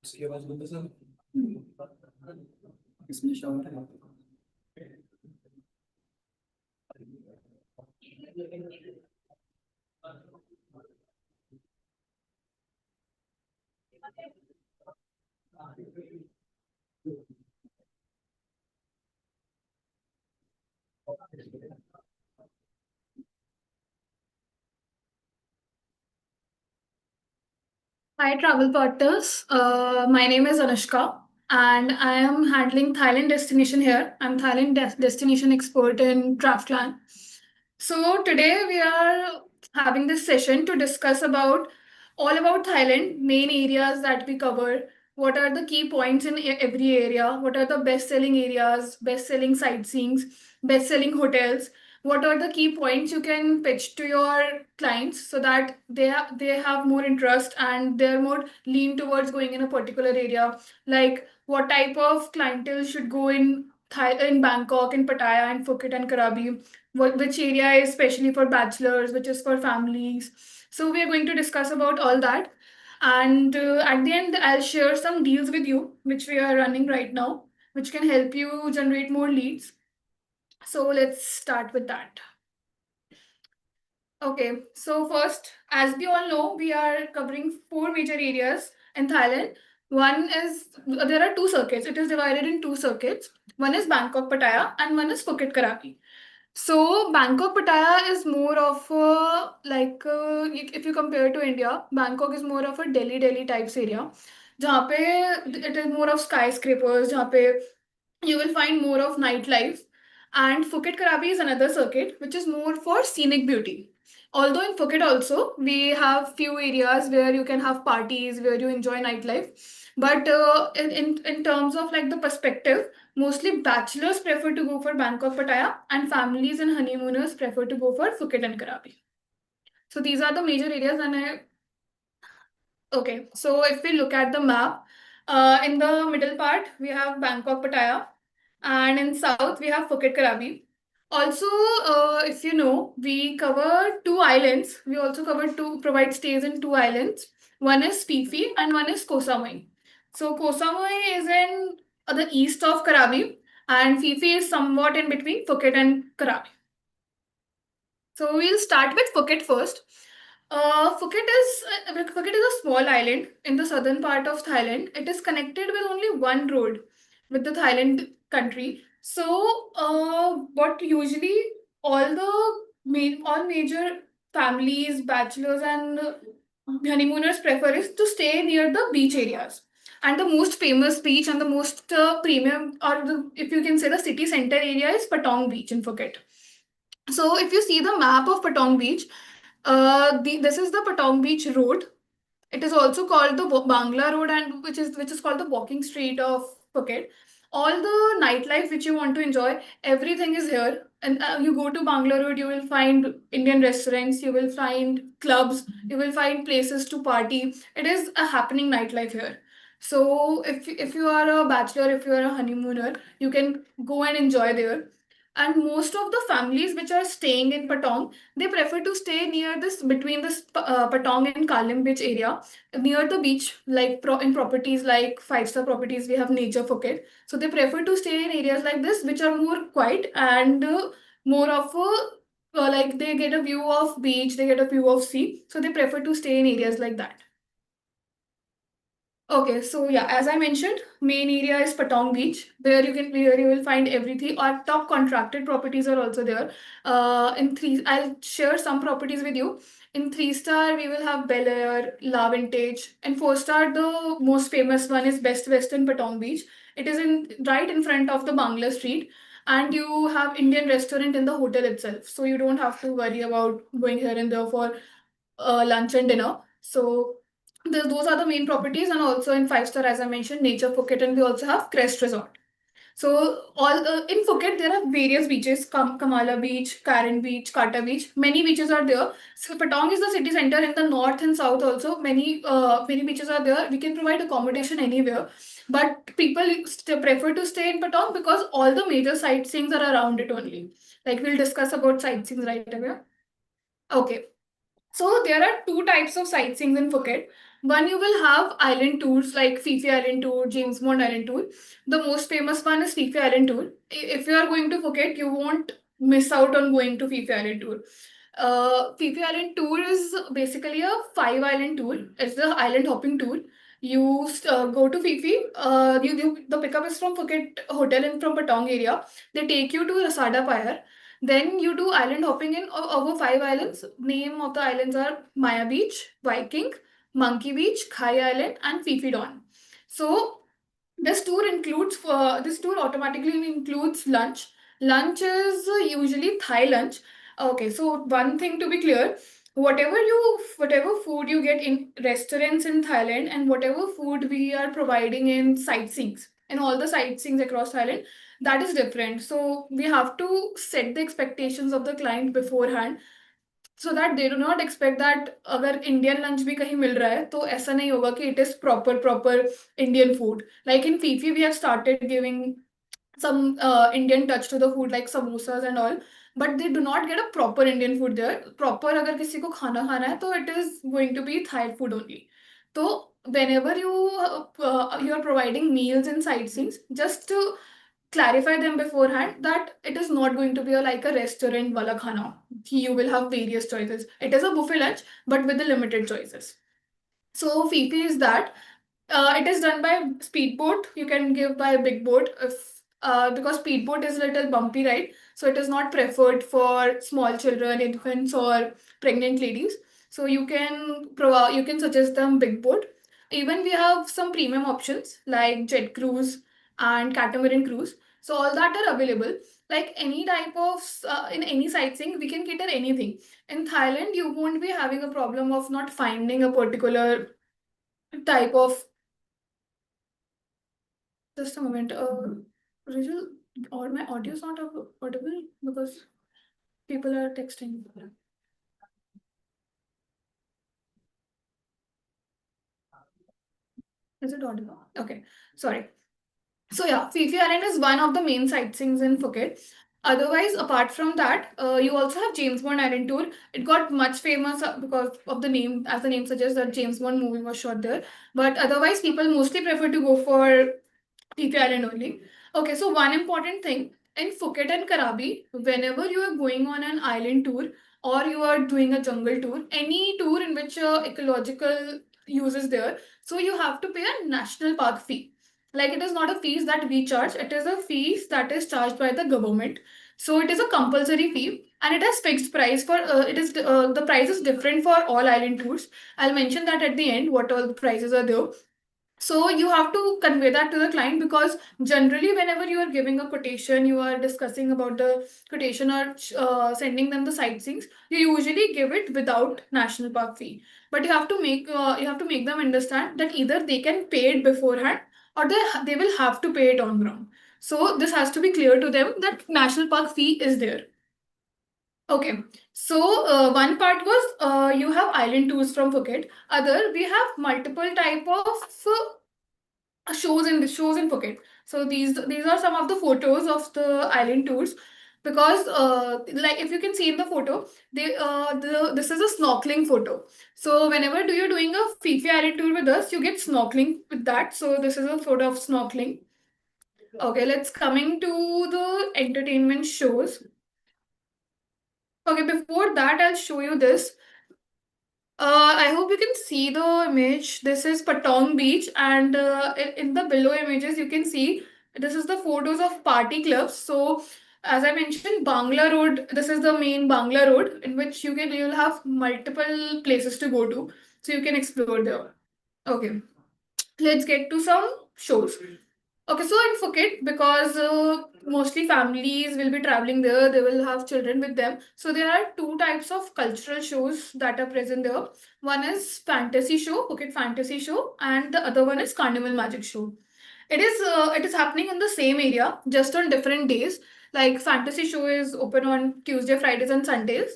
इसके बाद बंदा सर इसमें शावर है। Hi, travel partners. My name is Anushka, and I am handling Thailand destination here. I'm Thailand destination expert in Draftland. So today we are having this session to discuss about all about Thailand, main areas that we cover. What are the key points in every area? What are the best-selling areas, best-selling sightseeings, best-selling hotels? What are the key points you can pitch to your clients so that they have more interest and they're more lean towards going in a particular area? Like what type of clientele should go in Bangkok, in Pattaya, and Phuket and Krabi? Which area is especially for bachelors, which is for families? So we are going to discuss about all that. And at the end, I'll share some deals with you, which we are running right now, which can help you generate more leads. So let's start with that. Okay, so first, as we all know, we are covering four major areas in Thailand. One is, there are two circuits. It is divided in two circuits. One is Bangkok, Pattaya, and one is Phuket, Krabi. So Bangkok, Pattaya is more of a, like if you compare to India, Bangkok is more of a Delhi types area. जहाँ पे it is more of skyscrapers, जहाँ पे you will find more of nightlife. And Phuket Krabi is another circuit which is more for scenic beauty. Although in Phuket also we have few areas where you can have parties where you enjoy nightlife, but in terms of like the perspective, mostly bachelors prefer to go for Bangkok Pattaya and families and honeymooners prefer to go for Phuket and Krabi. So these are the major areas, and okay, so if we look at the map, in the middle part we have Bangkok Pattaya, and in south we have Phuket Krabi. Also, if you know, we cover two islands. We also cover provide stays in two islands. One is Fifi and one is Koh Samui. So Koh Samui is in the east of Krabi, and Fifi is somewhat in between Phuket and Krabi. So we'll start with Phuket first. Phuket is a small island in the southern part of Thailand. It is connected with only one road with the Thailand country. So, what usually all major families, bachelors, and honeymooners prefer is to stay near the beach areas. And the most famous beach and the most premium, or if you can say, the city center area is Patong Beach in Phuket. So, if you see the map of Patong Beach, this is the Patong Beach Road. It is also called the Bangla Road, and which is called the walking street of Phuket. All the nightlife which you want to enjoy, everything is here. And you go to Bangla Road, you will find Indian restaurants, you will find clubs, you will find places to party. It is a happening nightlife here. So if you are a bachelor, if you are a honeymooner, you can go and enjoy there. And most of the families which are staying in Patong, they prefer to stay near this between this Patong and Kalim Beach area, near the beach, like in properties like five-star properties. We have Nature Phuket, so they prefer to stay in areas like this, which are more quiet and more of a like they get a view of beach, they get a view of sea, so they prefer to stay in areas like that. Okay, so yeah, as I mentioned, main area is Patong Beach, where you will find everything. Our top contracted properties are also there. I'll share some properties with you. In 3-star, we will have Bel Air, La Vintage, and 4-star, the most famous one is Best Western Patong Beach. It is in right in front of the Bangla Street, and you have Indian restaurant in the hotel itself, so you don't have to worry about going here and there for lunch and dinner. So those are the main properties, and also in 5-star, as I mentioned, Nature Phuket, and we also have Crest Resort. So all in Phuket there are various beaches: Kamala Beach, Karen Beach, Kata Beach. Many beaches are there. So Patong is the city center. In the north and south also many beaches are there. We can provide accommodation anywhere, but people prefer to stay in Patong because all the major sightseeings are around it only. Like we'll discuss about sightseeing right away. Okay. So there are two types of sightseeing in Phuket. One, you will have island tours like Fifi Island Tour, James Bond Island Tour. The most famous one is Fifi Island Tour. If you are going to Phuket, you won't miss out on going to Fifi Island Tour. Fifi Island Tour is basically a 5 island tour. It's the island hopping tour. You go to Fifi. The pickup is from Phuket Hotel and from Patong area. They take you to Rasada Pyre. Then you do island hopping in over 5 islands. Name of the islands are Maya Beach, Viking, Monkey Beach, Khai Island, and Fifi Don. So this tour automatically includes lunch. Lunch is usually Thai lunch. Okay, so one thing to be clear, whatever food you get in restaurants in Thailand and whatever food we are providing in sightseeings and all the sightseeings across Thailand, that is different. So we have to set the expectations of the client beforehand so that they do not expect that अगर Indian lunch भी कहीं मिल रहा है तो ऐसा नहीं होगा कि it is proper Indian food. Like in Fifi, we have started giving some Indian touch to the food like samosas and all, but they do not get a proper Indian food there. Proper अगर किसी को खाना खाना है तो it is going to be Thai food only. So whenever you are providing meals and sightseeings, just to clarify them beforehand that it is not going to be like a restaurant wala khana. You will have various choices. It is a buffet lunch, but with the limited choices. So Fifi is that. It is done by speedboat. You can give by a big boat if because speedboat is a little bumpy, right? So it is not preferred for small children, infants, or pregnant ladies. So you can suggest them big boat. Even we have some premium options like jet cruise and catamaran cruise. So all that are available. Like any type of in any sightseeing, we can cater anything. In Thailand, you won't be having a problem of not finding a particular type of. Just a moment. Rachel, or my audio is not audible because people are texting. Is it audible? Okay, sorry. So yeah, Fifi Island is one of the main sightseeings in Phuket. Otherwise, apart from that, you also have James Bond Island tour. It got much famous because of the name, as the name suggests, that James Bond movie was shot there. But otherwise, people mostly prefer to go for PP Island only. Okay, so one important thing in Phuket and Krabi, whenever you are going on an island tour or you are doing a jungle tour, any tour in which ecological use is there, so you have to pay a national park fee. Like it is not a fees that we charge, it is a fees that is charged by the government. So it is a compulsory fee and it has fixed price for the price is different for all island tours. I'll mention that at the end what all the prices are there. So you have to convey that to the client because generally whenever you are giving a quotation, you are discussing about the quotation or sending them the sightseeings, you usually give it without national park fee. But you have to make them understand that either they can pay it beforehand or they will have to pay it on ground. So this has to be clear to them that national park fee is there. Okay, so one part was you have island tours from Phuket. Other we have multiple type of shows in Phuket. So these are some of the photos of the island tours because like if you can see in the photo, this is a snorkeling photo. So whenever you're doing a Fifi Island tour with us, you get snorkeling with that. So this is a photo of snorkeling. Okay, let's coming to the entertainment shows. Okay, before that, I'll show you this. I hope you can see the image. This is Patong Beach, and in the below images, you can see this is the photos of party clubs. So, as I mentioned, Bangla Road. This is the main Bangla Road in which you'll have multiple places to go to, so you can explore there. Okay, let's get to some shows. Okay, so in Phuket, because mostly families will be traveling there, they will have children with them. So there are two types of cultural shows that are present there. One is fantasy show, Phuket fantasy show, and the other one is carnival magic show. It is happening in the same area, just on different days. Like Fantasy Show is open on Tuesday, Fridays, and Sundays,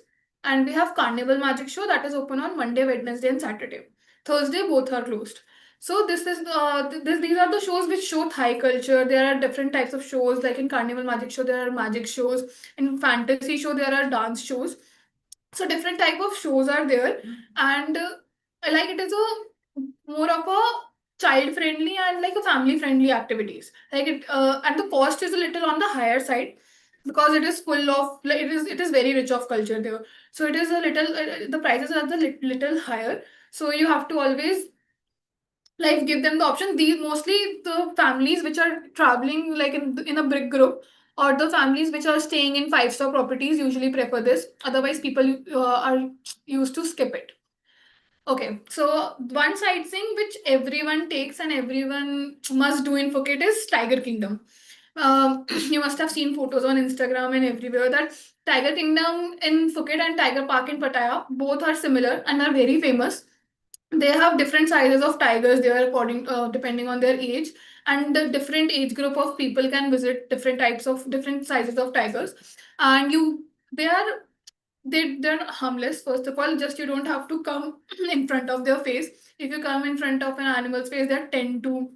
and we have Carnival Magic Show that is open on Monday, Wednesday, and Saturday. Thursday both are closed. So these are the shows which show Thai culture. There are different types of shows. Like in Carnival Magic Show, there are magic shows. In Fantasy Show, there are dance shows. So different type of shows are there, and like it is a more of a child friendly and like a family friendly activities. Like it and the cost is a little on the higher side because it is full of like it is very rich of culture there. So it is a little the prices are the little higher. So you have to always like give them the option. These mostly the families which are traveling like in a big group, or the families which are staying in five-star properties usually prefer this. Otherwise people are used to skip it. Okay, so one sightseeing which everyone takes and everyone must do in Phuket is Tiger Kingdom. You must have seen photos on Instagram and everywhere that Tiger Kingdom in Phuket and Tiger Park in Pattaya both are similar and are very famous. They have different sizes of tigers there according depending on their age, and the different age group of people can visit different types of different sizes of tigers. And they are they're harmless. First of all, just you don't have to come in front of their face. If you come in front of an animal's face, they tend to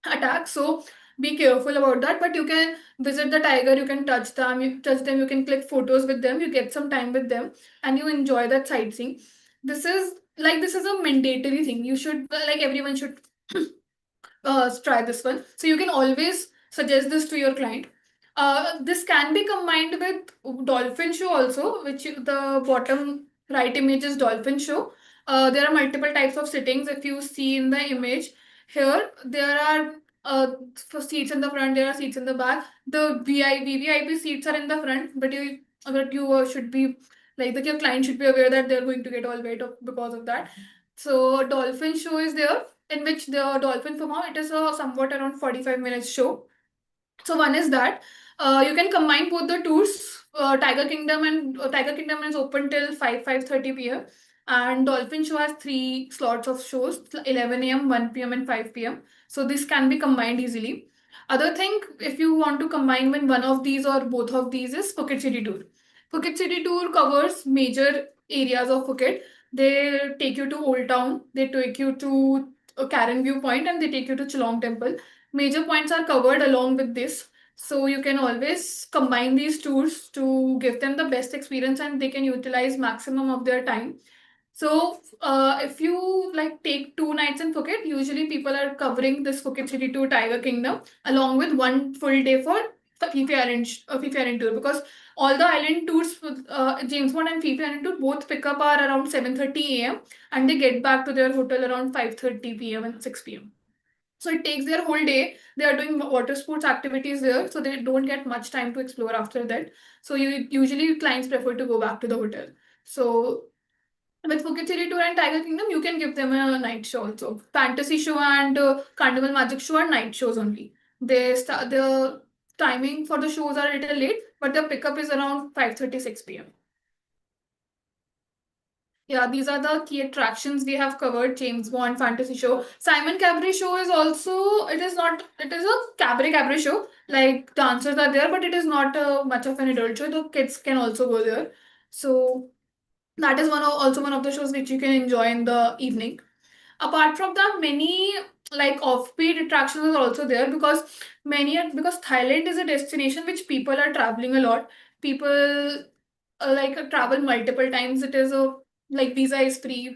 attack. So be careful about that. But you can visit the tiger, you can touch them, you can click photos with them, you get some time with them, and you enjoy that sightseeing. This is a mandatory thing. You should like everyone should try this one. So you can always suggest this to your client. This can be combined with dolphin show also, the bottom right image is dolphin show. There are multiple types of sittings. If you see in the image here, there are for seats in the front, there are seats in the back. The VVIP seats are in the front, but you should be like that your client should be aware that they're going to get all wet because of that. So dolphin show is there, in which the dolphin perform. It is a somewhat around 45 minutes show. So one is that you can combine both the tours. Tiger Kingdom is open till 5:30 p.m. and Dolphin Show has three slots of shows: 11 a.m., 1 p.m., and 5 p.m. So this can be combined easily. Other thing, if you want to combine with one of these or both of these, is Phuket City Tour. Phuket City Tour covers major areas of Phuket. They take you to Old Town, they take you to Karen View Point, and they take you to Chalong Temple. Major points are covered along with this. So you can always combine these tours to give them the best experience and they can utilize maximum of their time. So if you like take 2 nights in Phuket, usually people are covering this Phuket City to Tiger Kingdom along with one full day for Fifi Island tour, because all the island tours with James Bond and Fifi Island tour both pick up are around 7:30 a.m. and they get back to their hotel around 5:30 p.m. and 6 p.m. So it takes their whole day. They are doing water sports activities there, so they don't get much time to explore after that. So usually clients prefer to go back to the hotel. So with Phuket City Tour and Tiger Kingdom, you can give them a night show also. Fantasy show and Carnival Magic show are night shows only. The timing for the shows are a little late, but the pickup is around 5:36 p.m. Yeah, these are the key attractions we have covered. James Bond fantasy show. Simon Cabaret show is also, it is not, it is a cabaret show. Like dancers are there, but it is not much of an adult show. The kids can also go there. So that is also one of the shows which you can enjoy in the evening. Apart from that, many like offbeat attractions are also there, because Thailand is a destination which people are traveling a lot. People travel multiple times. It is a like visa is free,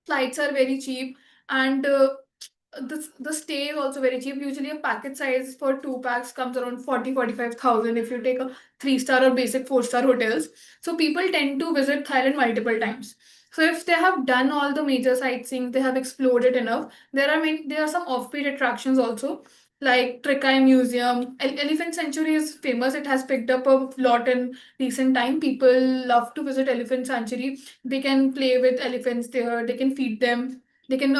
flights are very cheap, and the stay is also very cheap. Usually a package size for 2 packs comes around 45,000 if you take a 3-star or basic 4-star hotels. So people tend to visit Thailand multiple times. So if they have done all the major sightseeing, they have explored it enough. There are some offbeat attractions also, like Trikai Museum. Elephant Sanctuary is famous. It has picked up a lot in recent time. People love to visit Elephant Sanctuary. They can play with elephants there. They can feed them. They can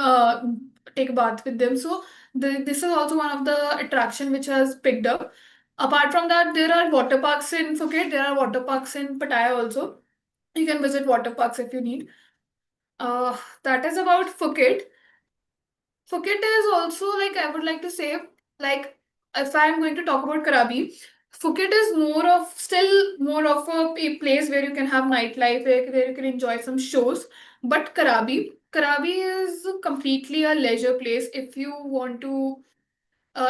take a bath with them. So this is also one of the attraction which has picked up. Apart from that, there are water parks in Phuket. There are water parks in Pattaya also. You can visit water parks if you need. That is about Phuket. Phuket is also, like, I would like to say, Like, if I'm going to talk about Krabi, Phuket is more of a place where you can have nightlife, where you can enjoy some shows. But Krabi is completely a leisure place if you want to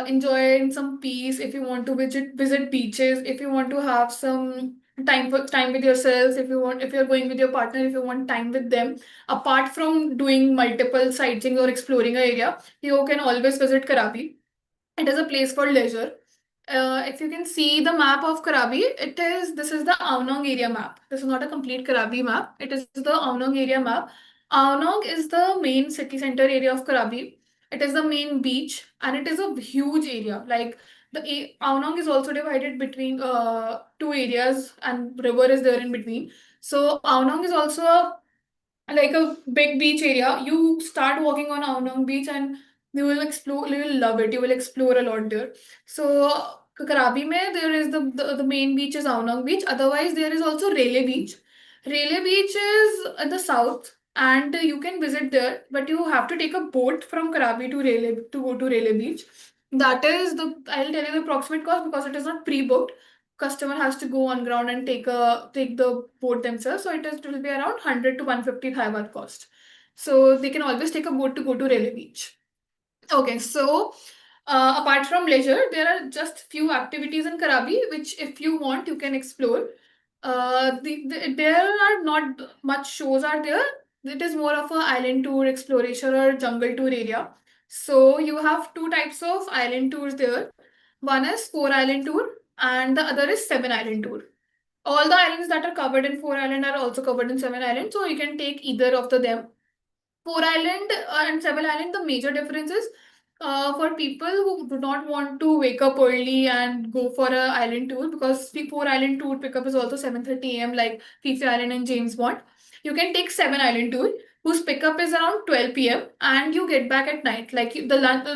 enjoy in some peace, if you want to visit beaches, if you want to have some time with yourselves, if you're going with your partner, if you want time with them. Apart from doing multiple sightseeing or exploring an area, you can always visit Krabi. It is a place for leisure. If you can see the map of Krabi, this is the Aonong area map. This is not a complete Krabi map. It is the Aonong area map. Aonong is the main city center area of Krabi. It is the main beach and it is a huge area. Like Aonong is also divided between two areas and river is there in between. So Aonong is also like a big beach area. You start walking on Aonong Beach and you will explore, you will love it. You will explore a lot there. So Krabi mein there is the main beach is Aonong Beach. Otherwise there is also Rele Beach. Rele Beach is in the south and you can visit there, but you have to take a boat from Krabi to Rele to go to Rele Beach. That is I'll tell you the approximate cost because it is not pre-booked. Customer has to go on ground and take the boat themselves. So it will be around 100 to 150 Thai baht cost. So they can always take a boat to go to Rele Beach. Okay, so apart from leisure, there are just few activities in Krabi which, if you want, you can explore. There are not much shows are there. It is more of a island tour exploration or jungle tour area. So you have two types of island tours there. One is 4 island tour and the other is 7 island tour. All the islands that are covered in 4 island are also covered in 7 island, so you can take either of them. 4 island and 7 island, the major difference is for people who do not want to wake up early and go for a island tour, because the 4 island tour pickup is also 7:30 a.m. like Fifi Island and James Bond. You can take 7 island tour whose pickup is around 12 p.m. and you get back at night. Like the lunch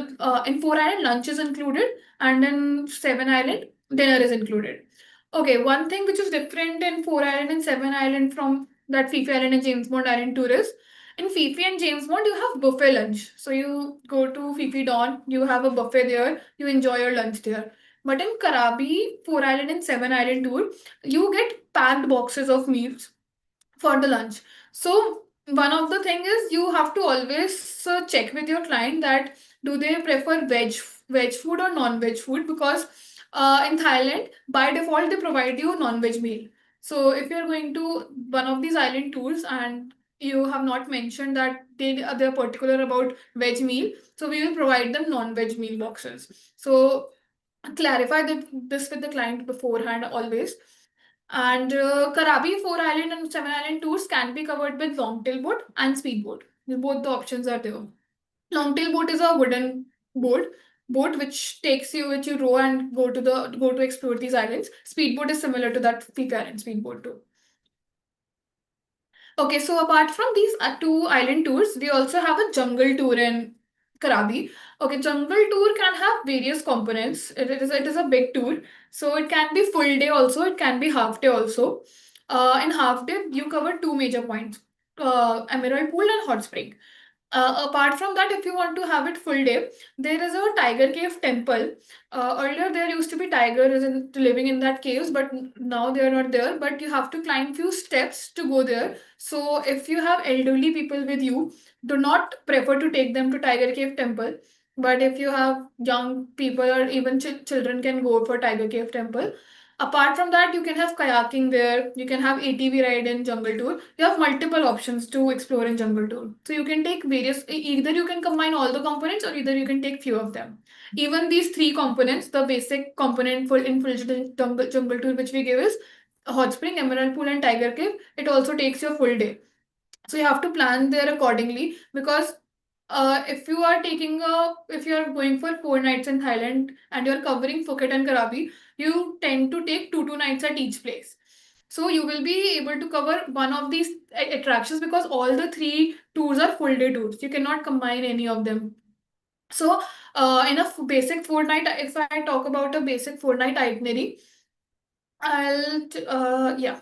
in 4 island lunch is included and in 7 island dinner is included. Okay, one thing which is different in 4 island and 7 island from that Fifi Island and James Bond Island tour is in Fifi and James Bond, you have buffet lunch. So you go to Fifi Dawn, you have a buffet there, you enjoy your lunch there. But in Karabi, 4 island and 7 island tour, you get packed boxes of meals for the lunch. So one of the thing is you have to always check with your client that do they prefer veg food or non-veg food, because in Thailand by default they provide you non-veg meal. So if you're going to one of these island tours and you have not mentioned that they're particular about veg meal, so we will provide them non-veg meal boxes. So clarify this with the client beforehand always. And Karabi 4 island and 7 island tours can be covered with longtail boat and speedboat. Both the options are there. Longtail boat is a wooden boat which you row and go to explore these islands. Speedboat is similar to that Fika Island speedboat too. Okay, so apart from these two island tours, we also have a jungle tour in Krabi. Okay, jungle tour can have various components. It is a big tour, so it can be full day also. It can be half day also. In half day, you cover two major points: Emerald Pool and Hot Spring. Apart from that, if you want to have it full day, there is a tiger cave temple. Earlier, there used to be tigers living in that caves, but now they are not there. But you have to climb few steps to go there. So, if you have elderly people with you, do not prefer to take them to Tiger Cave Temple. But if you have young people or even children can go for Tiger Cave Temple. Apart from that, you can have kayaking there. You can have ATV ride in Jungle Tour. You have multiple options to explore in Jungle Tour. So you can take either you can combine all the components or either you can take few of them. Even these three components, the basic component in full jungle Tour which we give is Hot Spring, Emerald Pool and Tiger Cave. It also takes your full day. So you have to plan there accordingly, because if you are going for 4 nights in Thailand and you're covering Phuket and Krabi, you tend to take 2 nights at each place. So you will be able to cover one of these attractions because all the three tours are full day tours. You cannot combine any of them. So in a basic fortnight, if I talk about a basic 4 night itinerary, yeah.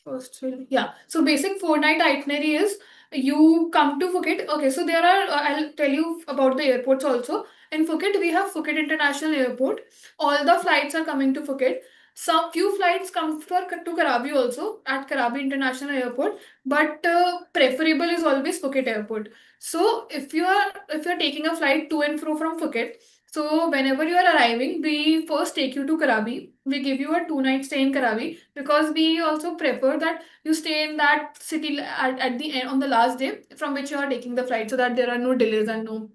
First, yeah. So basic 4 night itinerary is You come to Phuket. Okay, so there are, I'll tell you about the airports also. In Phuket, we have Phuket International Airport. All the flights are coming to Phuket. Some few flights come to Krabi also at Krabi International Airport, but preferable is always Phuket Airport. So if you're taking a flight to and fro from Phuket, so whenever you are arriving, we first take you to Krabi. We give you a 2 night stay in Krabi because we also prefer that you stay in that city at the end on the last day from which you are taking the flight, so that there are no delays and no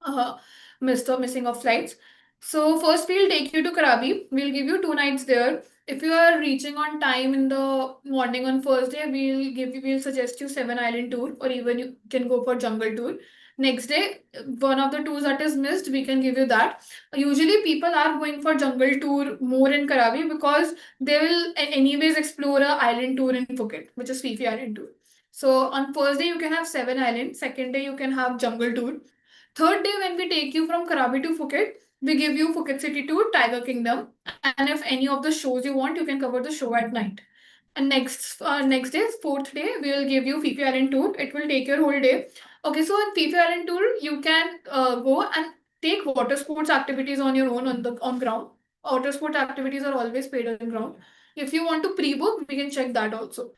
uh, missing of flights. So first we'll take you to Krabi. We'll give you 2 nights there. If you are reaching on time in the morning on first day, we'll suggest you 7 island tour, or even you can go for jungle tour. Next day, one of the tours that is missed, we can give you that. Usually people are going for jungle tour more in Krabi because they will anyways explore a island tour in Phuket, which is Fifi Island tour. So on first day you can have 7 islands. Second day you can have jungle tour. Third day, when we take you from Krabi to Phuket, we give you Phuket City Tour, Tiger Kingdom, and if any of the shows you want, you can cover the show at night. And next day, fourth day, we will give you Fifi Island Tour. It will take your whole day. Okay, so in Fifi Island Tour, you can go and take water sports activities on your own on ground. Water sports activities are always paid on ground. If you want to pre-book, we can check that also.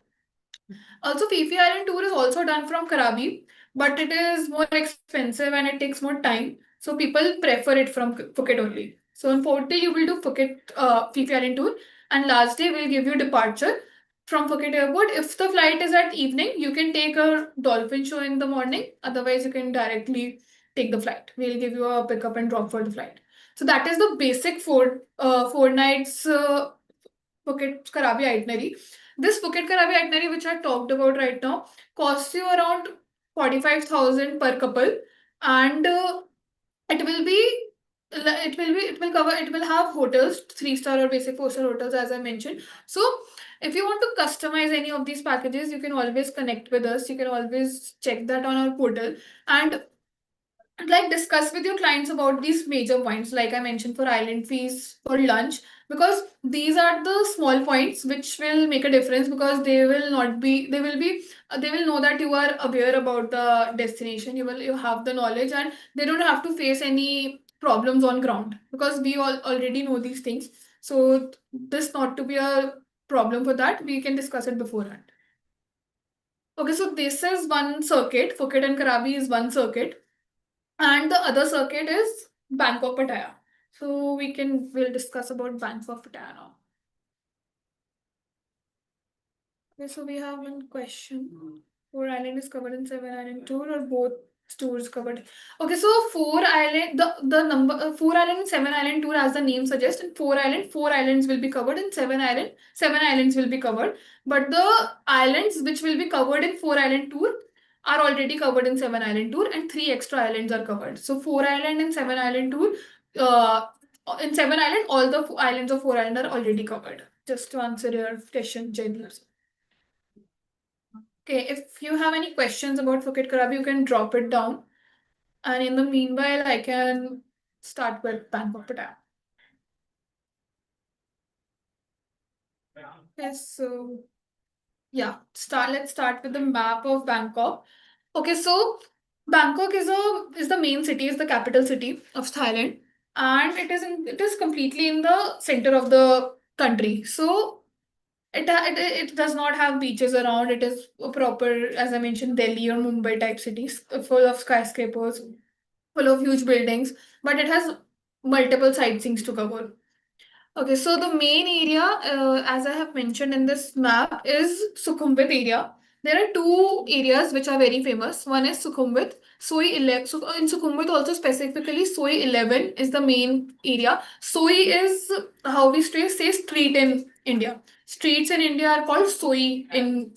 Also, Fifi Island tour is also done from Krabi, but it is more expensive and it takes more time. So people prefer it from Phuket only. So on fourth day you will do Phuket Fifi Island tour, and last day we'll give you departure from Phuket airport. If the flight is at evening, you can take a dolphin show in the morning. Otherwise, you can directly take the flight. We'll give you a pickup and drop for the flight. So that is the basic 4 nights Phuket Karabi itinerary. This Phuket Karabi itinerary, which I talked about right now, costs you around 45,000 per couple, and it will be it will have hotels, 3 star or basic 4 star hotels, as I mentioned. So if you want to customize any of these packages, you can always connect with us. You can always check that on our portal, and like discuss with your clients about these major points, like I mentioned, for island fees, for lunch, because these are the small points which will make a difference, because they will know that you are aware about the destination. You have the knowledge, and they don't have to face any problems on ground, because we all already know these things. So this not to be a problem for that, we can discuss it beforehand. Okay, so this is one circuit. Phuket and Krabi is one circuit, and the other circuit is Bangkok Pattaya. So we'll discuss about Bangkok Pattaya now. Okay, so we have one question. 4 island is covered in 7 island tour, or both tours covered? Okay, so 4 island, the number 4 island and 7 island tour, as the name suggests, in 4 islands will be covered, in 7 islands will be covered. But the islands which will be covered in 4 island tour are already covered in 7 island tour, and 3 extra islands are covered. So 4 island and 7 island tour, uh, in 7 island, all the islands of 4 island are already covered. Just to answer your question, Jay. Okay, if you have any questions about Phuket Krabi, you can drop it down. And in the meanwhile, I can start with Bangkok Pattaya. Yes, so yeah, let's start with the map of Bangkok. Okay, so Bangkok is the main city, is the capital city of Thailand, and it is completely in the center of the country. So it does not have beaches around. It is a proper, as I mentioned, Delhi or Mumbai type cities, full of skyscrapers, full of huge buildings, but it has multiple sightseeings to cover. Okay, so the main area, as I have mentioned in this map, is Sukhumvit area. There are two areas which are very famous. One is Sukhumvit, Soi 11. So in Sukhumvit also specifically, Soi 11 is the main area. Soi is how we say street in India. Streets in India are called Soi in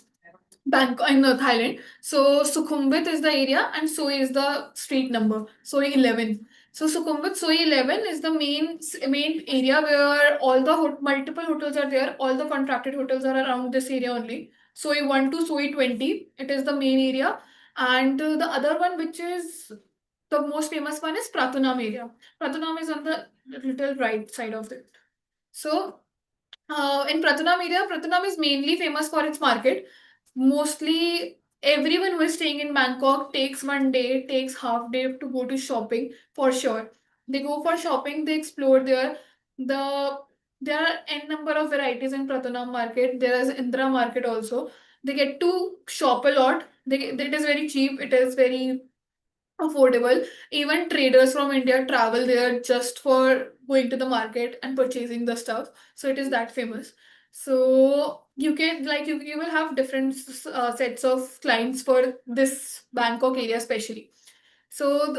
Bangkok in Thailand. So Sukhumvit is the area, and Soi is the street number. Soi 11. So Sukhumvit Soi 11 is the main area where all the multiple hotels are there. All the contracted hotels are around this area only. Soi 1 to Soi 20. It is the main area. And the other one, which is the most famous one, is Pratunam area. Pratunam is on the little right side of it. So in Pratunam area, Pratunam is mainly famous for its market. Mostly Everyone who is staying in Bangkok takes one day, takes half day to go to shopping for sure. They go for shopping, they explore there. The there are n number of varieties in Pratunam market. There is Indra market also. They get to shop a lot. It is very cheap. It is very affordable. Even traders from India travel there just for going to the market and purchasing the stuff. So it is that famous. So you can you will have different sets of clients for this Bangkok area especially. So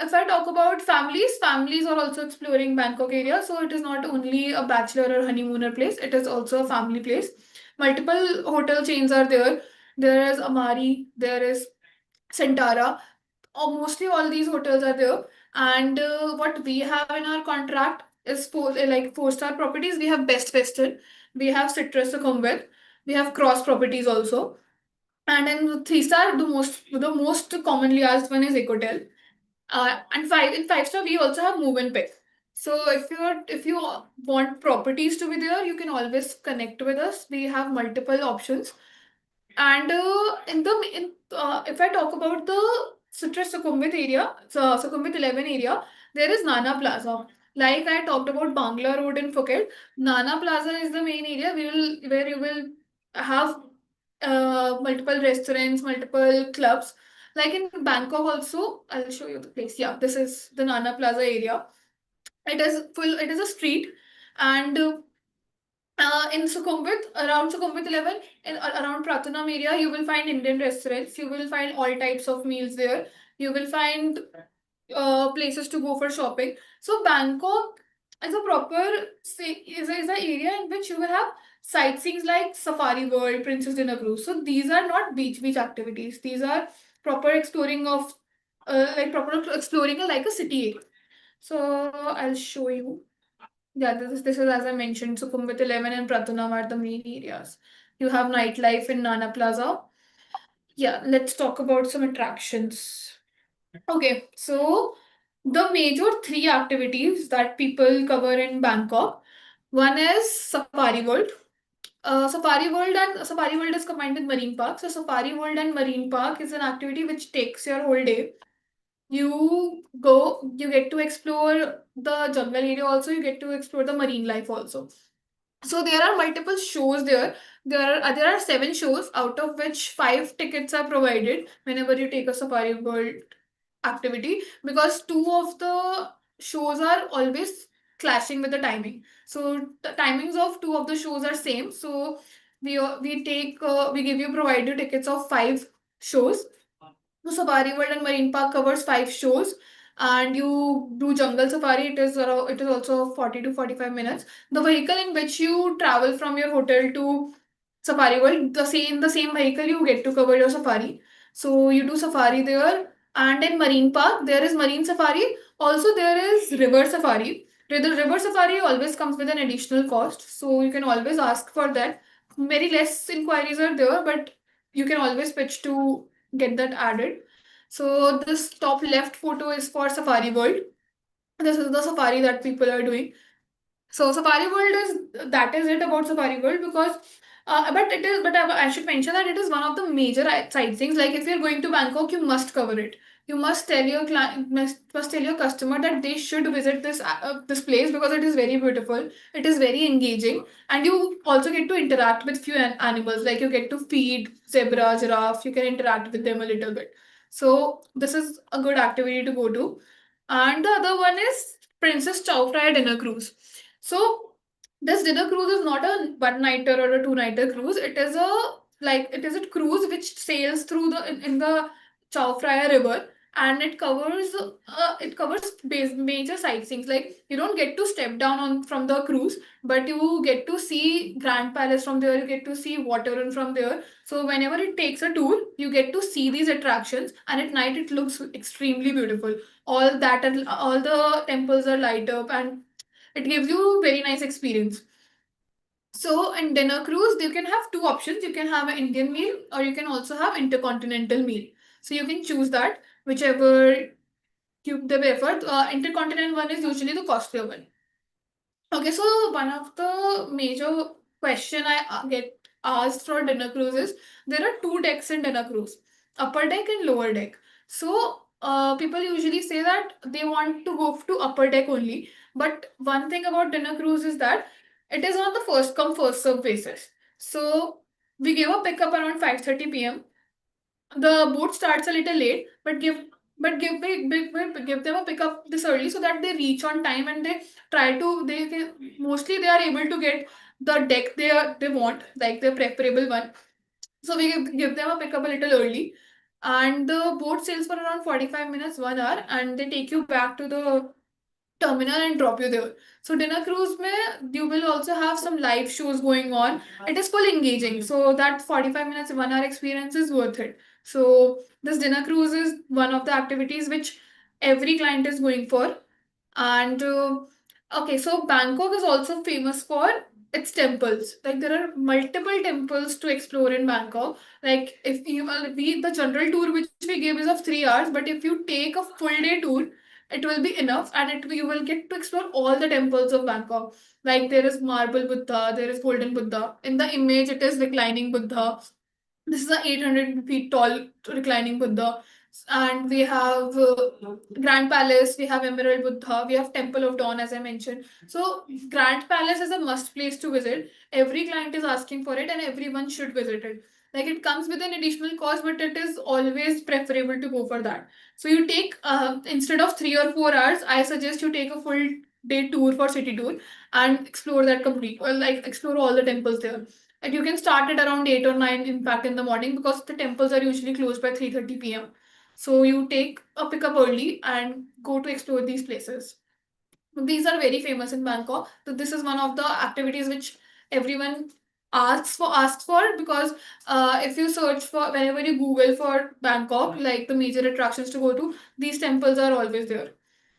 if I talk about families, families are also exploring Bangkok area. So it is not only a bachelor or honeymooner place; it is also a family place. Multiple hotel chains are there. There is Amari, there is Santara, mostly all these hotels are there. And what we have in our contract is like 4-star properties. We have Best Western, we have Citrus Sukhumvit, we have Cross Properties also. And in 3-star, the most commonly asked one is Ecotel. And in 5-star we also have Move and Pick. So if you want properties to be there, you can always connect with us. We have multiple options. And if I talk about the Citrus Sukhumvit area, so Sukhumvit 11 area, there is Nana Plaza. Like I talked about Bangla Road in Phuket, Nana Plaza is the main area where you will have multiple restaurants, multiple clubs. Like in Bangkok also, I'll show you the place. Yeah, this is the Nana Plaza area. It is full. It is a street, and in Sukhumvit, around Sukhumvit 11, around Pratunam area, you will find Indian restaurants. You will find all types of meals there. You will find places to go for shopping. So Bangkok is a proper is an area in which you will have sightseeing like Safari World, Princess Dinner Cruise. So these are not beach activities. These are proper exploring of proper exploring like a city. So I'll show you. Yeah, this is as I mentioned, Sukhumvit 11 and Pratunam are the main areas. You have nightlife in Nana Plaza. Yeah, let's talk about some attractions. Okay, so the major three activities that people cover in Bangkok. One is Safari World. Safari World is combined with Marine Park. So Safari World and Marine Park is an activity which takes your whole day. You get to explore the jungle area also, you get to explore the marine life also. So there are multiple shows there. There are 7 shows, out of which 5 tickets are provided whenever you take a Safari World activity, because two of the shows are always clashing with the timing. So the timings of two of the shows are same. So we give you provided tickets of 5 shows. So Safari World and Marine Park covers 5 shows, and you do jungle safari. It is also 40 to 45 minutes. The vehicle in which you travel from your hotel to Safari World, the same vehicle you get to cover your safari. So you do safari there, and in Marine Park there is marine safari. Also there is river safari. The river safari always comes with an additional cost, so you can always ask for that. Very less inquiries are there, but you can always pitch to get that added. So this top left photo is for Safari World. This is the safari that people are doing. So Safari World is that is it about Safari World, because but I should mention that it is one of the major sightseeings. Like if you're going to Bangkok, you must cover it. You must tell your client must tell your customer that they should visit this place, because it is very beautiful. It is very engaging, and you also get to interact with few animals. Like you get to feed zebra, giraffe. You can interact with them a little bit. So this is a good activity to go to. And the other one is Princess Chow Fry Dinner Cruise. So this dinner cruise is not a one-nighter or a two-nighter cruise. It is a cruise which sails through in the Chao Phraya River, and it covers major sightseeing. Like you don't get to step down on from the cruise, but you get to see Grand Palace from there. You get to see water run from there. So whenever it takes a tour, you get to see these attractions, and at night it looks extremely beautiful. All the temples are light up, and it gives you very nice experience. So in dinner cruise, you can have two options. You can have an Indian meal, or you can also have intercontinental meal. So you can choose that whichever you the prefer. Intercontinental one is usually the costlier one. Okay, so one of the major question I get asked for dinner cruises, there are two decks in dinner cruise, upper deck and lower deck. So people usually say that they want to go to upper deck only. But one thing about dinner cruise is that it is on the first come first serve basis. So we gave a pickup around 5:30 p.m. The boat starts a little late, give them a pickup this early so that they reach on time, and they try to they can, mostly they are able to get the deck they want, like the preferable one. So we give them a pickup a little early, and the boat sails for around 45 minutes, 1 hour, and they take you back to the terminal and drop you there. So dinner cruise mein you will also have some live shows going on. It is full engaging. So that 45 minutes, 1 hour experience is worth it. So this dinner cruise is one of the activities which every client is going for. And okay, so Bangkok is also famous for its temples. Like there are multiple temples to explore in Bangkok. Like if you we the general tour which we give is of 3 hours, but if you take a full day tour, it will be enough, and you will get to explore all the temples of Bangkok. Like there is marble Buddha, there is golden Buddha. In the image, it is reclining Buddha. This is a 800 feet tall reclining Buddha. And we have Grand Palace, we have Emerald Buddha, we have Temple of Dawn, as I mentioned. So, Grand Palace is a must place to visit. Every client is asking for it, and everyone should visit it. Like it comes with an additional cost, but it is always preferable to go for that. So, you take, instead of 3 or 4 hours, I suggest you take a full day tour for city tour and explore that complete, or like explore all the temples there. And you can start it around 8 or 9, in fact, in the morning, because the temples are usually closed by 3:30 p.m. So you take a pickup early and go to explore these places. These are very famous in Bangkok. So this is one of the activities which everyone asks for, because if you search for, whenever you Google for Bangkok, like the major attractions to go to, these temples are always there.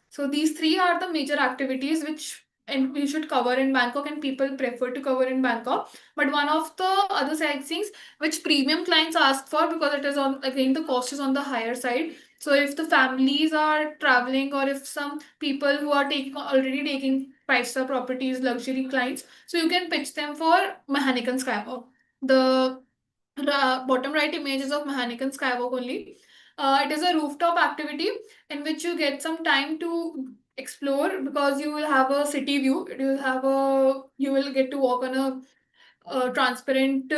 So these three are the major activities which and we should cover in Bangkok, and people prefer to cover in Bangkok. But one of the other sightseeings which premium clients ask for, because it is on, again, the cost is on the higher side. So if the families are traveling, or if some people who are taking 5-star properties, luxury clients, so you can pitch them for Mahanikan Skywalk. The bottom right images of Mahanikan Skywalk only. It is a rooftop activity in which you get some time to explore, because you will have a city view. You will get to walk on a transparent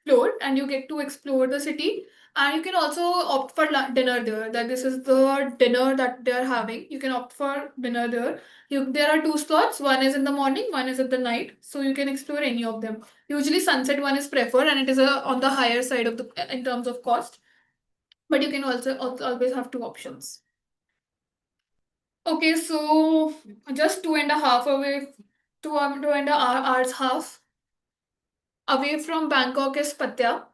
floor, and you get to explore the city. And you can also opt for dinner there. That this is the dinner that they are having. You can opt for dinner there. There are two slots. One is in the morning, one is at the night. So you can explore any of them. Usually sunset one is preferred, and it is on the higher side of the in terms of cost. But you can also always have two options. Okay, so just two and a half away, 2.5 hours half away from Bangkok is Pattaya.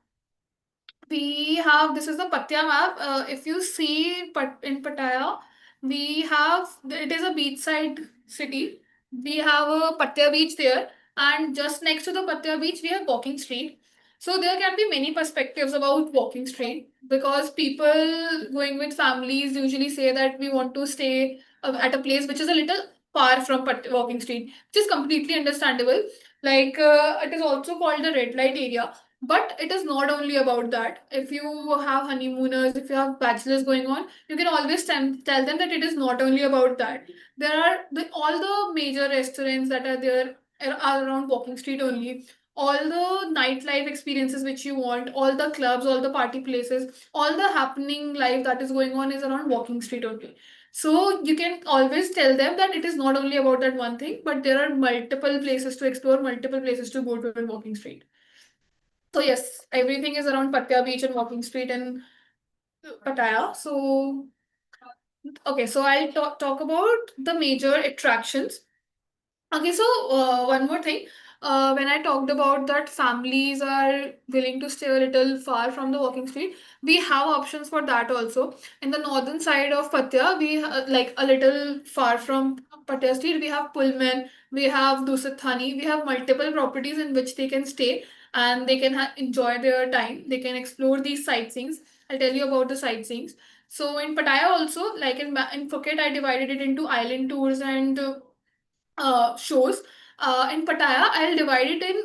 We have, this is the Pattaya map. If you see in Pattaya, we have, it is a beachside city. We have a Pattaya beach there, and just next to the Pattaya beach, we have walking street. So there can be many perspectives about walking street, because people going with families usually say that we want to stay at a place which is a little far from walking street, which is completely understandable. Like it is also called the red light area, but it is not only about that. If you have honeymooners, if you have bachelors going on, you can always tell them that it is not only about that. There are all the major restaurants that are there are around Walking Street only. All the nightlife experiences which you want, all the clubs, all the party places, all the happening life that is going on is around Walking Street only. So you can always tell them that it is not only about that one thing, but there are multiple places to explore, multiple places to go to in Walking Street. So yes, everything is around Pattaya Beach and Walking Street and Pattaya. So okay, so I'll talk about the major attractions. Okay, so one more thing. When I talked about that families are willing to stay a little far from the walking street, we have options for that also. In the northern side of Pattaya, we like a little far from Pattaya Street, we have Pullman, we have Dusat Thani, we have multiple properties in which they can stay, and they can enjoy their time. They can explore these sightseeings. I'll tell you about the sightseeings. So in Pattaya also, like in Phuket, I divided it into island tours and shows. In Pattaya, I'll divide it in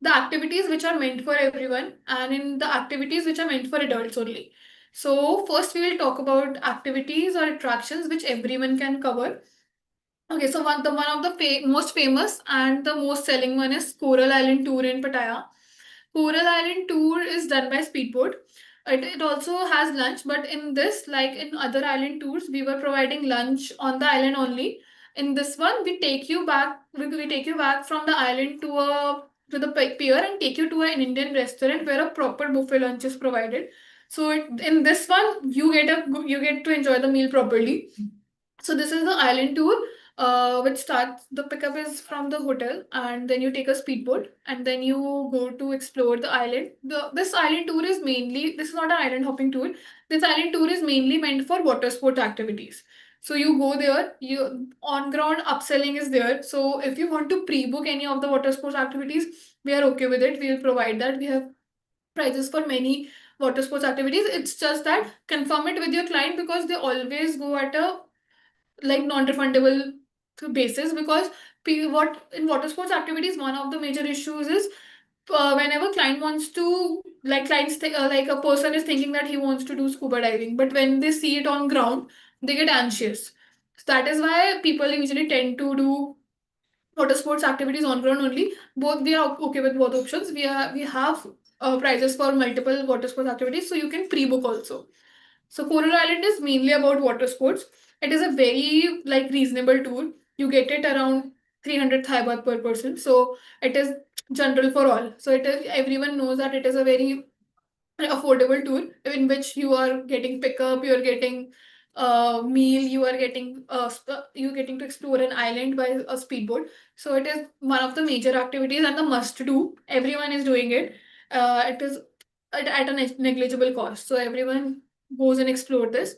the activities which are meant for everyone, and in the activities which are meant for adults only. So first we will talk about activities or attractions which everyone can cover. Okay, so one of the most famous and the most selling one is Coral Island Tour in Pattaya. Coral Island tour is done by speedboat. It also has lunch, but in this, like in other island tours, we were providing lunch on the island only. In this one, we take you back. We take you back from the island to the pier and take you to an Indian restaurant where a proper buffet lunch is provided. So in this one, you get to enjoy the meal properly. So this is the island tour, which starts. The pickup is from the hotel, and then you take a speedboat, and then you go to explore the island. This island tour is mainly. This is not an island hopping tour. This island tour is mainly meant for water sport activities. So you go there. You on ground upselling is there. So if you want to pre-book any of the water sports activities, we are okay with it. We will provide that. We have prices for many water sports activities. It's just that confirm it with your client because they always go at a like non-refundable basis, because what in water sports activities one of the major issues is whenever client wants to like like a person is thinking that he wants to do scuba diving, but when they see it on ground they get anxious. So that is why people usually tend to do water sports activities on ground only. Both we are okay with both options. We have prices for multiple water sports activities, so you can pre-book also. So Coral Island is mainly about water sports. It is a very like reasonable tour. You get it around 300 Thai baht per person. So it is general for all. So it is everyone knows that it is a very affordable tour in which you are getting pickup, you are getting meal, you getting to explore an island by a speedboat. So it is one of the major activities and the must do. Everyone is doing it. It is at a negligible cost. So everyone goes and explore this.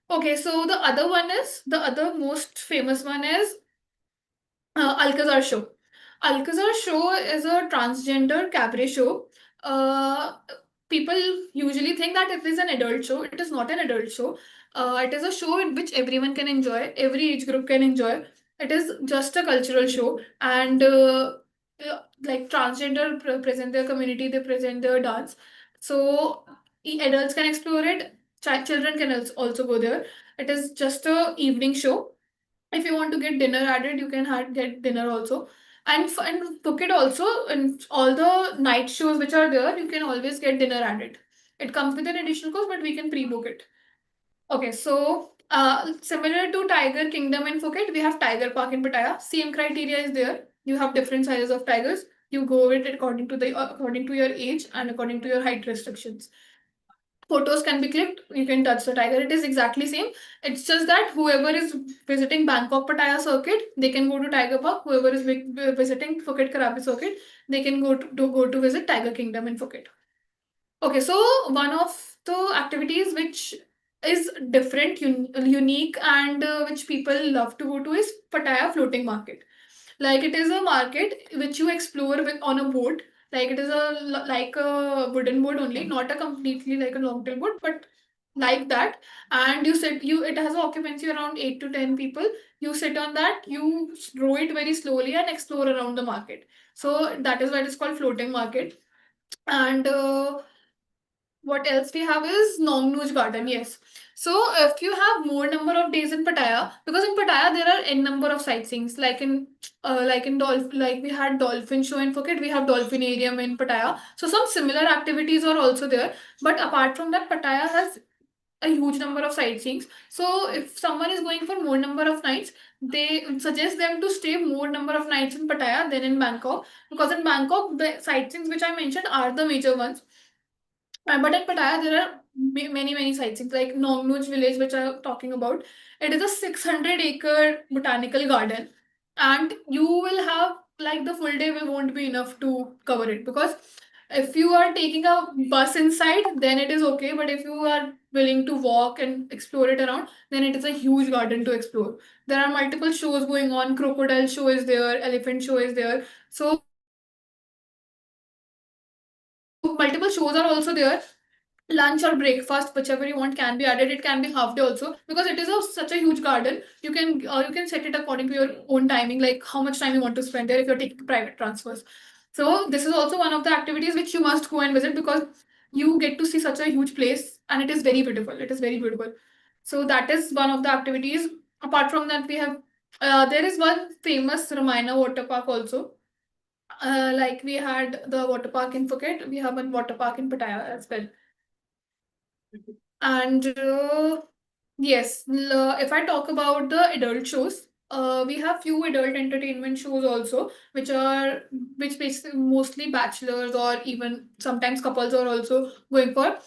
Okay, so the other most famous one is Alcazar Show. Alcazar Show is a transgender cabaret show. Uh, People usually think that it is an adult show. It is not an adult show. It is a show in which everyone can enjoy, every age group can enjoy. It is just a cultural show, and like transgender present their community, they present their dance. So adults can explore it. Children can also go there. It is just a evening show. If you want to get dinner added, you can get dinner also, and book it also. And all the night shows which are there, you can always get dinner added. It comes with an additional cost, but we can pre-book it. Okay, so similar to Tiger Kingdom in Phuket, we have Tiger Park in Pattaya. Same criteria is there. You have different sizes of tigers. You go with it according to your age and according to your height restrictions. Photos can be clicked, you can touch the tiger. It is exactly same. It's just that whoever is visiting Bangkok Pattaya circuit, they can go to Tiger Park. Whoever is visiting Phuket Krabi circuit, they can go to visit Tiger Kingdom in Phuket. Okay, so one of the activities which is different, unique, and which people love to go to is Pattaya Floating Market. Like it is a market which you explore with on a boat. Like it is like a wooden boat only, not a completely like a long tail boat, but like that. And it has an occupancy around 8 to 10 people. You sit on that, you row it very slowly and explore around the market. So that is why it is called floating market. And what else we have is Nongnuj Garden. Yes. So if you have more number of days in Pattaya, because in Pattaya there are n number of sightseeings, like we had dolphin show in Phuket, we have dolphinarium in Pattaya. So some similar activities are also there. But apart from that, Pattaya has a huge number of sightseeings. So if someone is going for more number of nights, they suggest them to stay more number of nights in Pattaya than in Bangkok, because in Bangkok the sightseeings which I mentioned are the major ones. But at Pattaya, there are many sightseeings like Nongnuj village, which I'm talking about. It is a 600-acre botanical garden, and you will have like the full day will won't be enough to cover it, because if you are taking a bus inside, then it is okay. But if you are willing to walk and explore it around, then it is a huge garden to explore. There are multiple shows going on. Crocodile show is there, elephant show is there. So multiple shows are also there. Lunch or breakfast, whichever you want, can be added. It can be half day also, because it is such a huge garden. You can set it according to your own timing, like how much time you want to spend there if you're taking private transfers. So this is also one of the activities which you must go and visit, because you get to see such a huge place and it is very beautiful. It is very beautiful. So that is one of the activities. Apart from that, we have there is one famous Ramayana water park also. Like we had the water park in Phuket, we have one water park in Pattaya as well. And yes, if I talk about the adult shows, we have few adult entertainment shows also, which basically mostly bachelors or even sometimes couples are also going for.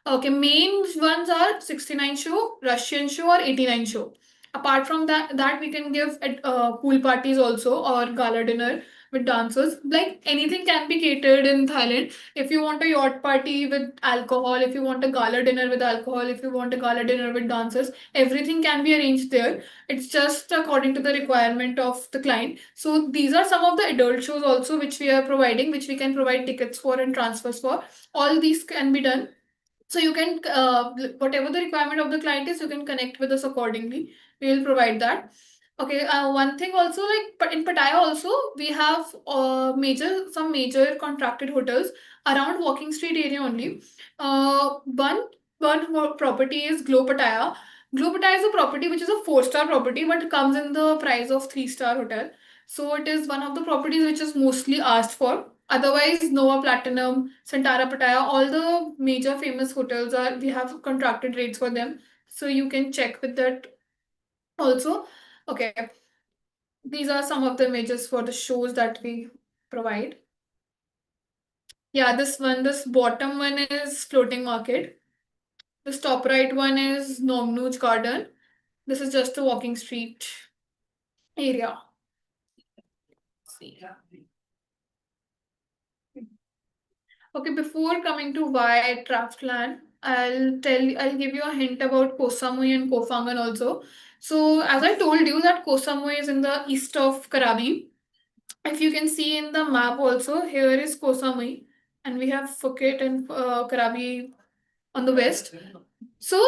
Okay, main ones are 69 show, Russian show, or 89 show. Apart from that we can give at pool parties also, or gala dinner with dancers. Like anything can be catered in Thailand. If you want a yacht party with alcohol, if you want a gala dinner with alcohol, if you want a gala dinner with dancers, everything can be arranged there. It's just according to the requirement of the client. So these are some of the adult shows also which we are providing, which we can provide tickets for and transfers for. All these can be done. So you can, whatever the requirement of the client is, you can connect with us accordingly. We will provide that. Okay, one thing also, like but in Pattaya also, we have some major contracted hotels around Walking Street area only. One property is Glow Pattaya. Glow Pattaya is a property which is a four-star property, but it comes in the price of three-star hotel. So it is one of the properties which is mostly asked for. Otherwise, Nova Platinum, Santara Pattaya, all the major famous hotels are, we have contracted rates for them. So you can check with that also. Okay, these are some of the images for the shows that we provide. Yeah, this bottom one is Floating Market. This top right one is Nomnuj Garden. This is just a walking street area. See. Okay, before coming to why Draftland, I'll give you a hint about Koh Samui and Koh Phangan also. So as I told you that Koh Samui is in the east of Krabi. If you can see in the map also, here is Koh Samui, and we have Phuket and Krabi on the west. So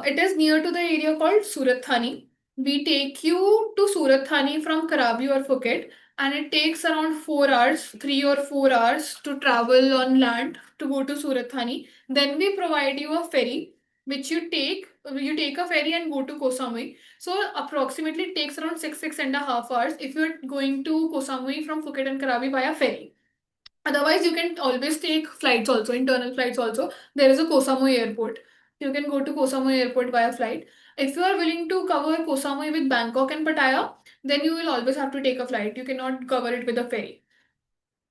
it is near to the area called Surat Thani. We take you to Surat Thani from Krabi or Phuket, and it takes around 4 hours, 3 or 4 hours to travel on land to go to Surat Thani. Then we provide you a ferry, which you take. You take a ferry and go to Koh Samui. So approximately it takes around 6.5 hours if you're going to Koh Samui from Phuket and Krabi via ferry. Otherwise, you can always take flights also, internal flights also. There is a Koh Samui airport. You can go to Koh Samui airport via flight. If you are willing to cover Koh Samui with Bangkok and Pattaya, then you will always have to take a flight. You cannot cover it with a ferry.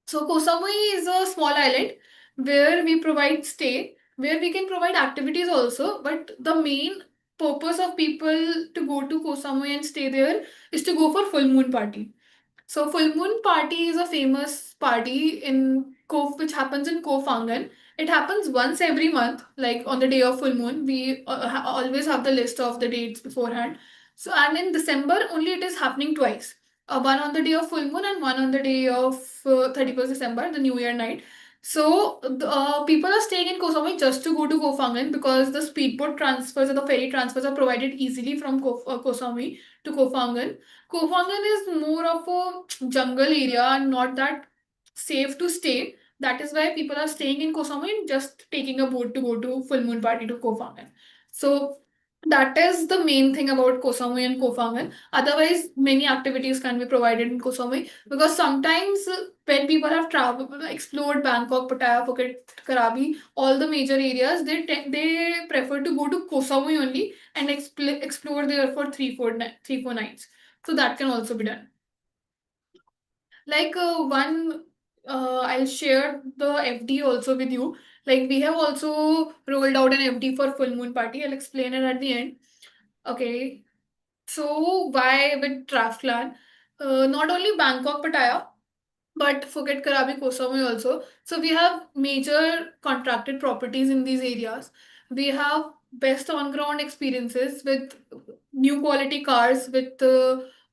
So Koh Samui is a small island where we provide stay, where we can provide activities also. But the main purpose of people to go to Koh Samui and stay there is to go for full moon party. So full moon party is a famous party in Koh, which happens in Koh Phangan. It happens once every month, like on the day of full moon. We always have the list of the dates beforehand. So and in December only it is happening twice. One on the day of full moon and one on the day of 31st December, the New Year night. So people are staying in Koh Samui just to go to Koh Phangan, because the speedboat transfers or the ferry transfers are provided easily from Koh Samui to Koh Phangan. Koh Phangan is more of a jungle area and not that safe to stay. That is why people are staying in Koh Samui and just taking a boat to go to full moon party to Koh Phangan. So that is the main thing about Koh Samui and Koh Phangan. Otherwise, many activities can be provided in Koh Samui, because sometimes when people have traveled, explored Bangkok, Pattaya, Phuket, Krabi, all the major areas, they prefer to go to Koh Samui only and explore there for 3 4 nights. So that can also be done. Like I'll share the FD also with you. Like we have also rolled out an FD for full moon party. I'll explain it at the end. Okay. So why with Draftland? Not only Bangkok, Pattaya, but Phuket, Krabi, Koh Samui also. So we have major contracted properties in these areas. We have best on-ground experiences with new quality cars with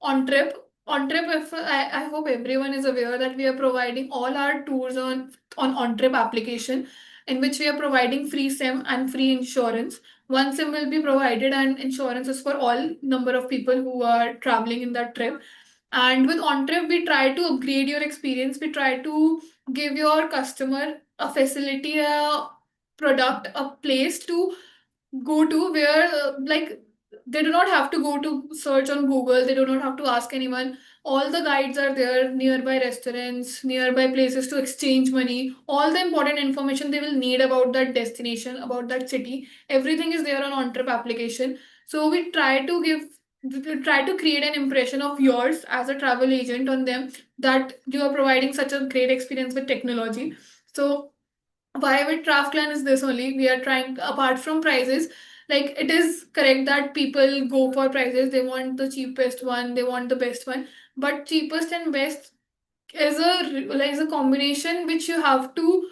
on trip. On trip, if I hope everyone is aware that we are providing all our tours on trip application, in which we are providing free SIM and free insurance. One SIM will be provided, and insurance is for all number of people who are traveling in that trip. And with OnTrip, we try to upgrade your experience. We try to give your customer a facility, a product, a place to go to where like they do not have to go to search on Google. They do not have to ask anyone. All the guides are there, nearby restaurants, nearby places to exchange money. All the important information they will need about that destination, about that city, everything is there on OnTrip application. So we try to create an impression of yours as a travel agent on them, that you are providing such a great experience with technology. So why with TravelClan is this only. We are trying, apart from prices, like it is correct that people go for prices. They want the cheapest one, they want the best one. But cheapest and best is a combination which you have to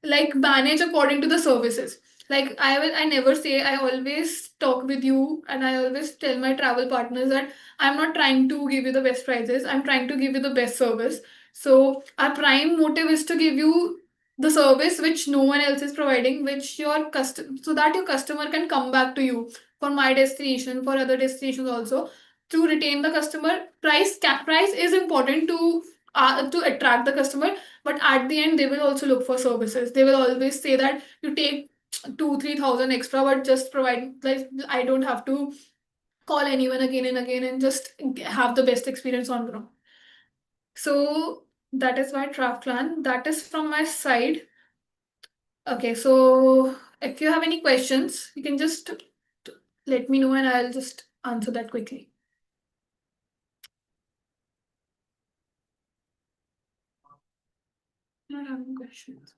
like manage according to the services. Like I never say, I always talk with you and I always tell my travel partners that I'm not trying to give you the best prices, I'm trying to give you the best service. So our prime motive is to give you the service which no one else is providing, which your custom so that your customer can come back to you for my destination, for other destinations also. To retain the customer, price is important to attract the customer, but at the end they will also look for services. They will always say that you take 2-3 thousand extra, but just provide, like I don't have to call anyone again and again and just have the best experience on ground. So that is my draft plan. That is from my side. Okay, so if you have any questions, you can just let me know and I'll just answer that quickly. Not having questions.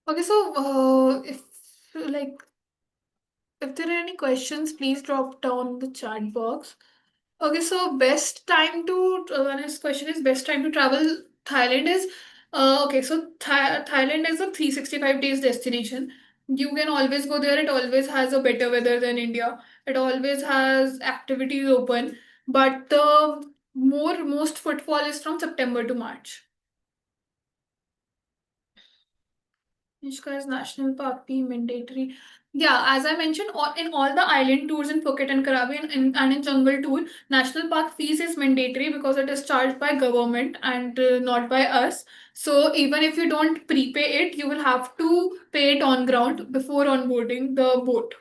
Okay, so if like if there are any questions, please drop down the chat box. Okay, so best time to one is question is best time to travel Thailand is okay. So Thailand is a 365 days destination. You can always go there. It always has a better weather than India. It always has activities open, but the most footfall is from September to March. Nishka is National Park be mandatory? Yeah, as I mentioned, in all the island tours in Phuket and Krabi and in Jungle Tour, National Park fees is mandatory because it is charged by government and not by us. So even if you don't prepay it, you will have to pay it on ground before onboarding the boat.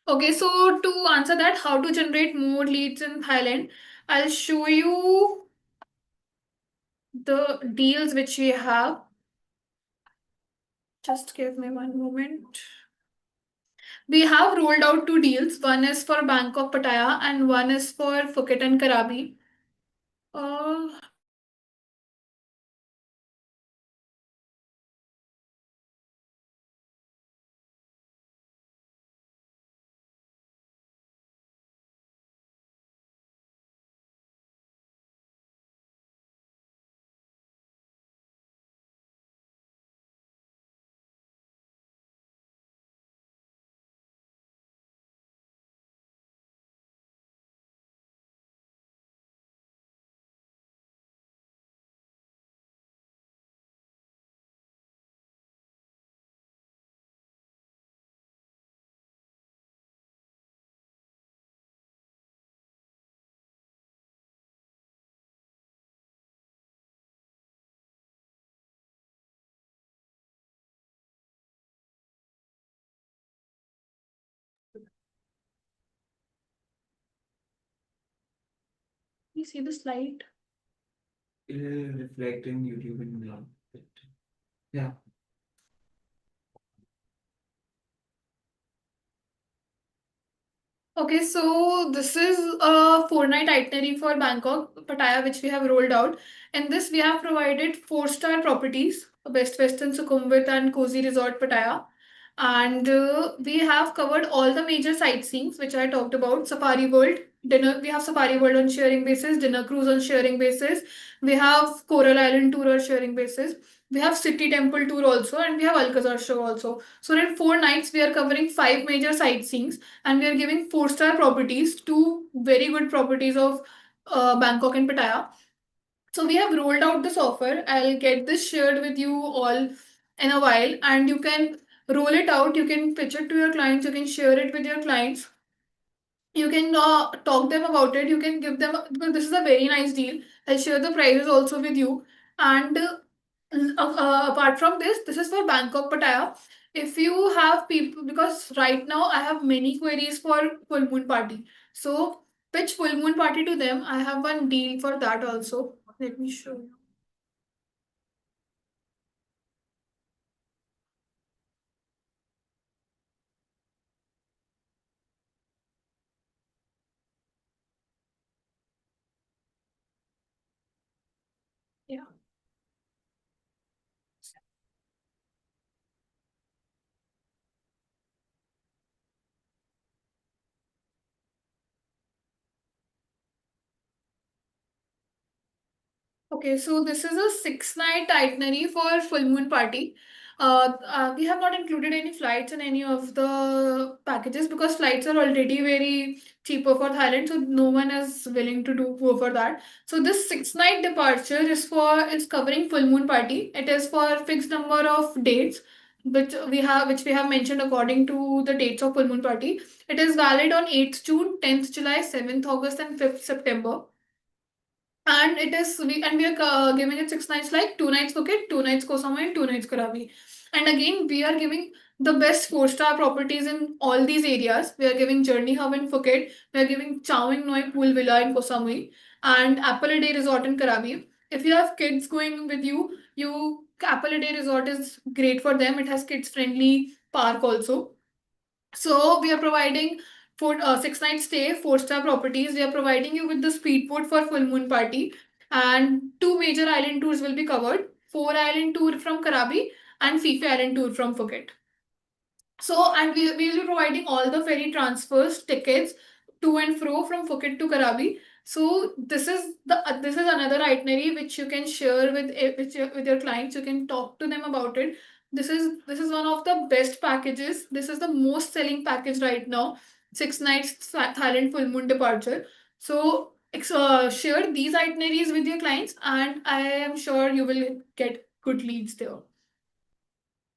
Okay, so to answer that, how to generate more leads in Thailand, I'll show you the deals which we have. Just give me one moment. We have rolled out two deals. One is for Bangkok Pattaya and one is for Phuket and Krabi. Uh, you see the slide? It will reflect in YouTube and yeah. Okay, so this is a 4 night itinerary for Bangkok, Pattaya, which we have rolled out. In this, we have provided 4-star properties, Best Western Sukhumvit and Cozy Resort Pattaya. And we have covered all the major sightseeings, which I talked about. Safari World, dinner. We have Safari World on sharing basis, dinner cruise on sharing basis. We have Coral Island tour on sharing basis. We have City Temple tour also, and we have Alcazar show also. So in 4 nights, we are covering 5 major sightseeings, and we are giving 4-star properties, two very good properties of Bangkok and Pattaya. So we have rolled out this offer. I'll get this shared with you all in a while, and you can roll it out. You can pitch it to your clients. You can share it with your clients. You can talk them about it. You can give them, because this is a very nice deal. I'll share the prices also with you. And apart from this, this is for Bangkok Pattaya. If you have people, because right now I have many queries for full moon party. So pitch full moon party to them. I have one deal for that also. Let me show you. Yeah. Okay, so this is a 6 night itinerary for full moon party. We have not included any flights in any of the packages because flights are already very cheaper for Thailand, so no one is willing to do go for that. So this 6 night departure is covering full moon party. It is for fixed number of dates, which we have mentioned according to the dates of full moon party. It is valid on 8th June, 10th July, 7th August, and 5th September. And we are giving it 6 nights, like 2 nights Phuket, 2 nights Koh Samui, and 2 nights Krabi. And again, we are giving the best 4-star properties in all these areas. We are giving Journey Hub in Phuket, we are giving Chowing Noi Pool Villa in Koh Samui, and Apple a Day Resort in Krabi. If you have kids going with you, Apple a Day Resort is great for them. It has kids friendly park also. So we are providing for 6 night stay, 4-star properties. We are providing you with the speedboat for full moon party, and two major island tours will be covered: Four Island tour from Karabi and Fifi Island tour from Phuket. So, and we will be providing all the ferry transfers, tickets to and fro from Phuket to Karabi. So this is another itinerary which you can share with your clients. You can talk to them about it. This is one of the best packages. This is the most selling package right now. 6 nights Thailand full moon departure. So share these itineraries with your clients, and I am sure you will get good leads there.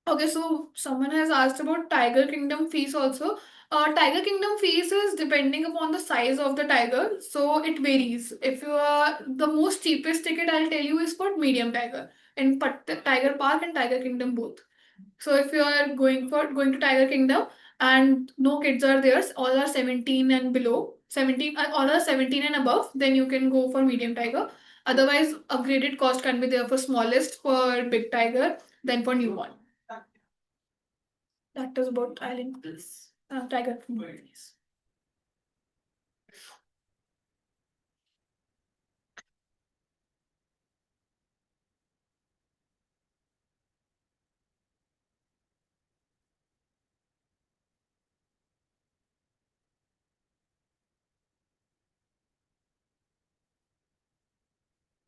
Okay, so someone has asked about Tiger Kingdom fees also. Tiger Kingdom fees is depending upon the size of the tiger, so it varies. If you are the most cheapest ticket, I'll tell you is for medium tiger in Tiger Park and Tiger Kingdom both. So if you are going to Tiger Kingdom and no kids are there, all are 17 and below, 17 all are 17 and above, then you can go for medium tiger. Otherwise, upgraded cost can be there for smallest, for big tiger, then for newborn. That is about island please. Tiger please.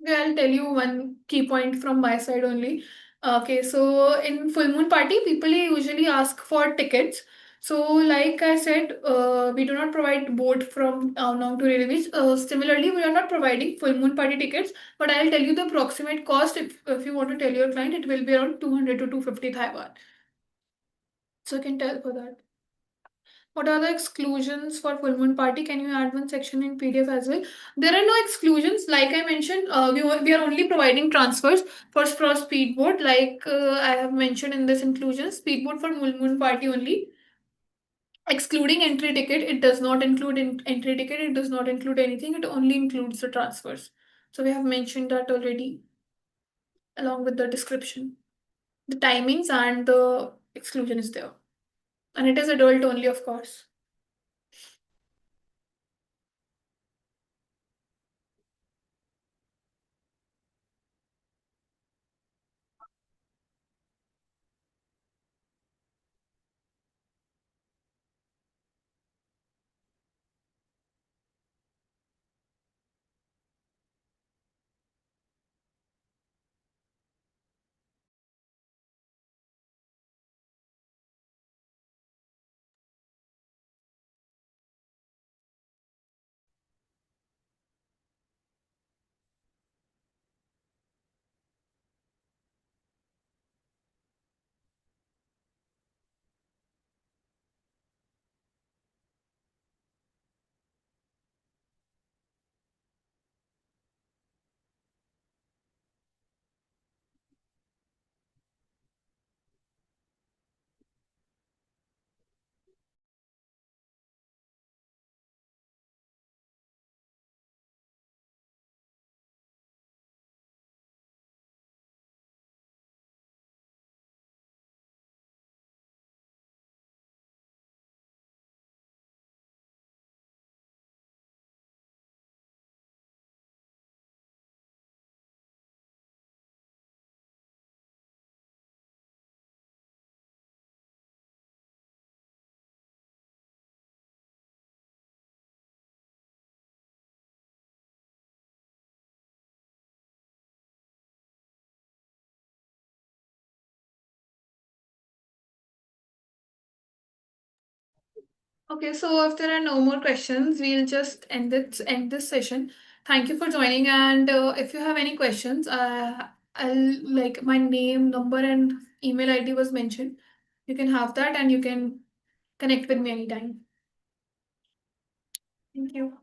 Okay, I'll tell you one key point from my side only. Okay, so in full moon party, people usually ask for tickets. So, like I said, we do not provide boat from Nong to Railway Beach. Similarly, we are not providing full moon party tickets, but I'll tell you the approximate cost. If you want to tell your client, it will be around 200 to 250 Thai baht. So, I can tell for that. What are the exclusions for full moon party? Can you add one section in PDF as well? There are no exclusions. Like I mentioned, we are only providing transfers for speedboat. Like I have mentioned in this inclusion, speedboat for full moon party only. Excluding entry ticket, it does not include entry ticket, it does not include anything, it only includes the transfers. So we have mentioned that already along with the description. The timings and the exclusion is there. And it is adult only, of course. Okay, so if there are no more questions, we'll just end this session. Thank you for joining, and if you have any questions, I'll like my name, number, and email ID was mentioned. You can have that, and you can connect with me anytime. Thank you.